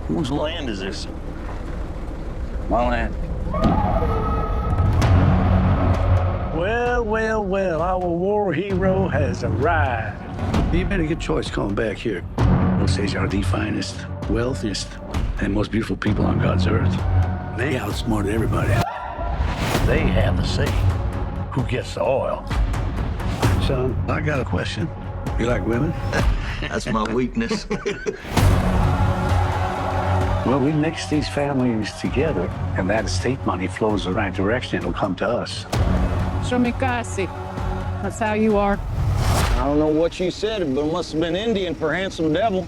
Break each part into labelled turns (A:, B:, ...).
A: Whose land is this?
B: My land.
C: Well, well, well, our war hero has arrived.
D: You made a good choice coming back here. Osage are the finest, wealthiest, and most beautiful people on God's earth. They outsmarted everybody.
C: They have the say. Who gets the oil?
D: Son, I got a question. You like women?
A: That's my weakness.
D: Well, we mix these families together, and that estate money flows the right direction. It'll come to us.
E: Shomikasi. That's how you are.
A: I don't know what you said, but it must have been Indian for handsome devil.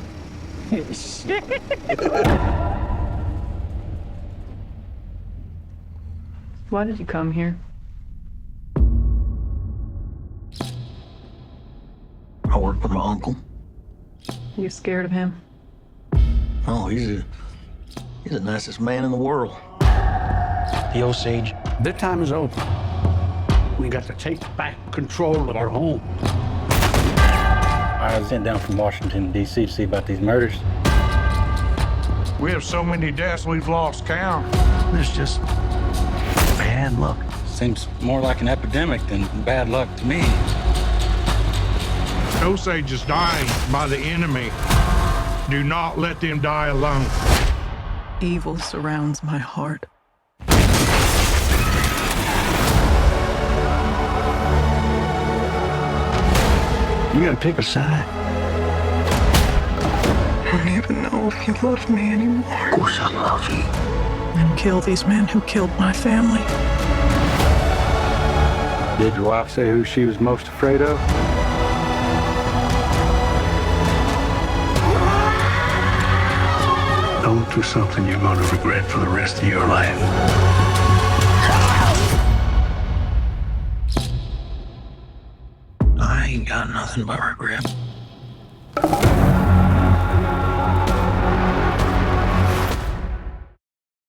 E: Why did you come here?
A: I work with my uncle.
E: You scared of him?
A: Oh, he's the nicest man in the world. The Osage.
D: Their time is over. We got to take back control of our home.
B: I was sent down from Washington, D.C. to see about these murders.
F: We have so many deaths, we've lost count.
D: There's just bad luck.
B: Seems more like an epidemic than bad luck to me.
F: Osage is dying by the enemy. Do not let them die alone.
E: Evil surrounds my heart.
D: You gotta pick a side.
E: I don't even know if you love me anymore.
D: Of course I love you.
E: And kill these men who killed my family.
B: Did your wife say who she was most afraid of?
D: Don't do something you're gonna regret for the rest of your life.
A: I ain't got nothing but regret.